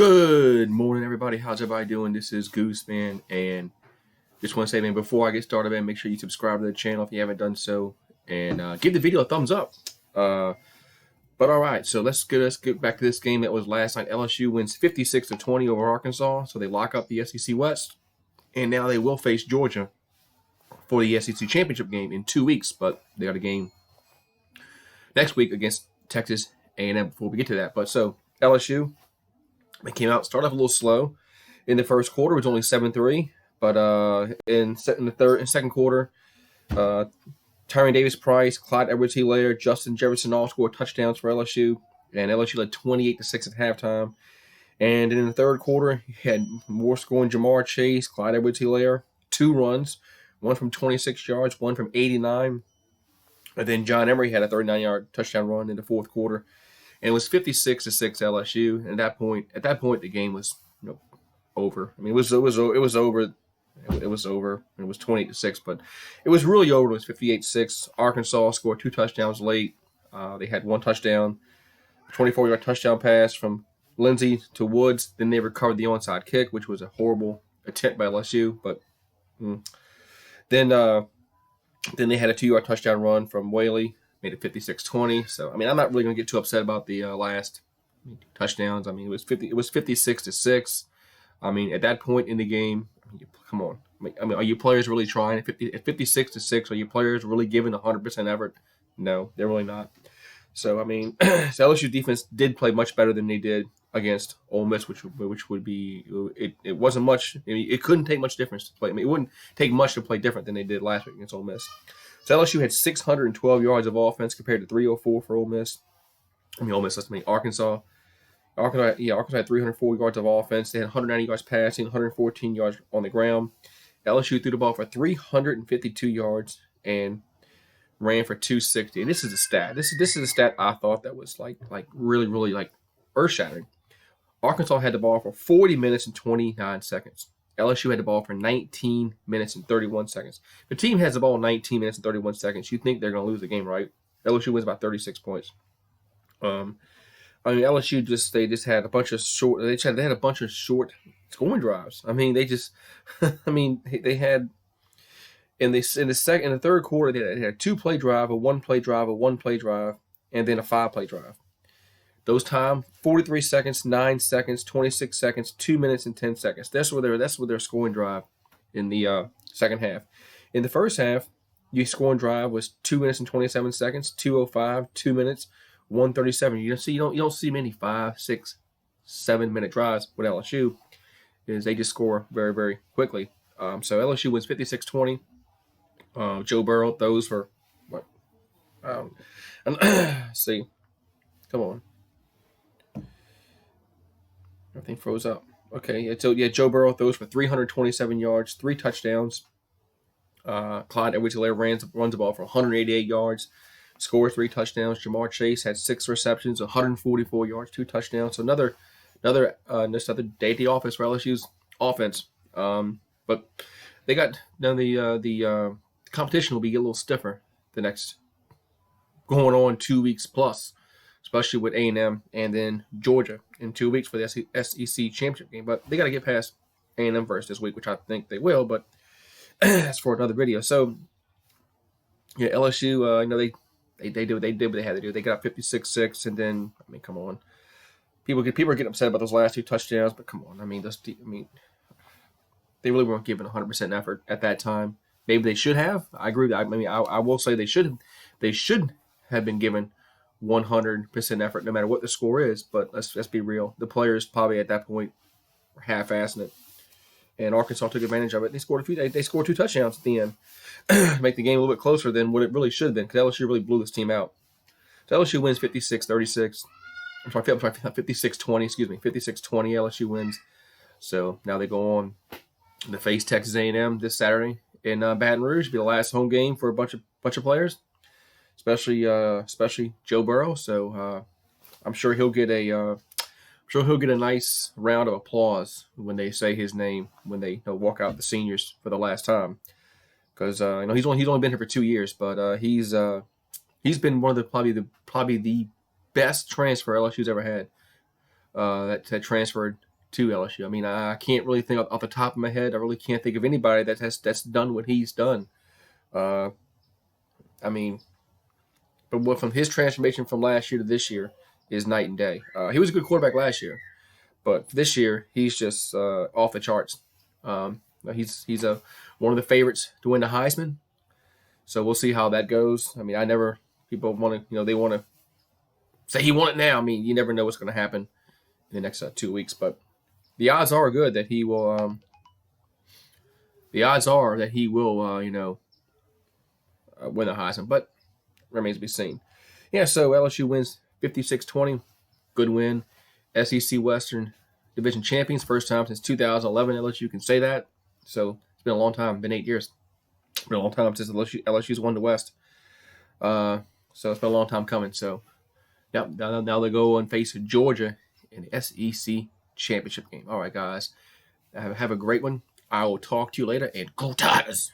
Good morning, everybody. How's everybody doing? This is Goose, man, and just want to say, man, before I get started, man, make sure you subscribe to the channel if you haven't done so, and give the video a thumbs up. But all right, so let's get back to this game that was last night. LSU wins 56-20 over Arkansas, so they lock up the SEC West, and now they will face Georgia for the SEC championship game in 2 weeks. But they got a game next week against Texas A&M before we get to that. But so LSU. They came out, started off a little slow in the first quarter. It was only 7-3, but in the second quarter, Tyrion Davis-Price, Clyde Edwards-Helaire, Justin Jefferson all scored touchdowns for LSU, and LSU led 28-6 at halftime. And in the third quarter, you had more scoring Jamar Chase, Clyde Edwards-Helaire, 2 runs, one from 26 yards, one from 89. And then John Emery had a 39-yard touchdown run in the fourth quarter. And it was 56-6 LSU. And at that point, the game was over. I mean, it was over. It was over. It was 28-6, but it was really over. It was 58-6. Arkansas scored 2 touchdowns late. They had 1 touchdown, a 24-yard touchdown pass from Lindsey to Woods. Then they recovered the onside kick, which was a horrible attempt by LSU. But then they had a 2-yard touchdown run from Whaley. Made it 56-20. So I mean, I'm not really going to get too upset about the last touchdowns. I mean, it was 56-6. I mean, at that point in the game, come on. I mean, are you players really trying at 56-6? Are you players really giving 100% effort? No, they're really not. So I mean, so LSU defense did play much better than they did against Ole Miss, which would be it wasn't much. I mean, it couldn't take much difference to play. I mean, it wouldn't take much to play different than they did last week against Ole Miss. So LSU had 612 yards of offense compared to 304 for Ole Miss. Arkansas. Arkansas had 304 yards of offense. They had 190 yards passing, 114 yards on the ground. LSU threw the ball for 352 yards and ran for 260. And this is a stat. This is a stat I thought that was like really earth-shattering. Arkansas had the ball for 40 minutes and 29 seconds. LSU had the ball for 19 minutes and 31 seconds. The team has the ball 19 minutes and 31 seconds. You think they're going to lose the game, right? LSU wins about 36 points. I mean, LSU just had a bunch of short. They had a bunch of short scoring drives. I mean, they just. I mean, they had in the third quarter they had a 2-play drive, a 1-play drive, a 1-play drive, and then a 5-play drive. Those time 43 seconds, 9 seconds, 26 seconds, 2 minutes, and 10 seconds. That's what their scoring drive in the second half. In the first half, your scoring drive was 2 minutes and 27 seconds, 2:05, 2 minutes, 1:37. You don't see many 5, 6, 7 minute drives with LSU. Is they just score very, very quickly. So LSU wins 56-20. Joe Burrow throws for what? See, come on. Everything froze up. Okay, so Joe Burrow throws for 327 yards, 3 touchdowns. Clyde Edwards-Helaire runs the ball for 188 yards, scores 3 touchdowns. Jamar Chase had 6 receptions, 144 yards, 2 touchdowns. So another day at the office for LSU's offense. But they got now the competition will be a little stiffer the next going on 2 weeks plus. Especially with A&M and then Georgia in 2 weeks for the SEC championship game. But they got to get past A&M first this week, which I think they will. But that's for another video. So, yeah, LSU, they did what they had to do. They got up 56-6, and then I mean, come on, people are getting upset about those last 2 touchdowns. But come on, I mean, they really weren't giving 100% effort at that time. Maybe they should have. I agree with that. I mean, I will say they should have been given 100% effort, no matter what the score is. But let's be real. The players probably at that point were half-assing it, and Arkansas took advantage of it. They scored 2 touchdowns at the end to make the game a little bit closer than what it really should have been, because LSU really blew this team out. So LSU wins 56-36. I'm sorry, 56-20. Excuse me, 56-20. LSU wins. So now they go on to face Texas A&M this Saturday in Baton Rouge. It'll be the last home game for a bunch of players. Especially Joe Burrow. So I'm sure he'll get a nice round of applause when they say his name when they walk out the seniors for the last time. Because he's only been here for 2 years, but he's been one of probably the best transfer LSU's ever had. That transferred to LSU. I mean, I can't really think off the top of my head. I really can't think of anybody that's done what he's done. I mean, but from his transformation from last year to this year is night and day. He was a good quarterback last year, but this year he's just off the charts. He's one of the favorites to win the Heisman. So we'll see how that goes. I mean, people want to, they want to say he won it now. I mean, you never know what's going to happen in the next 2 weeks, but the odds are good that he will. The odds are that he will, win the Heisman, but remains to be seen. Yeah, so LSU wins 56-20. Good win. SEC Western Division champions, first time since 2011. LSU can say that. So it's been a long time. Been 8 years. It's been a long time since LSU's won the West. So it's been a long time coming. So yeah, now they go and face Georgia in the SEC championship game. All right, guys. Have a great one. I will talk to you later, and go Tigers!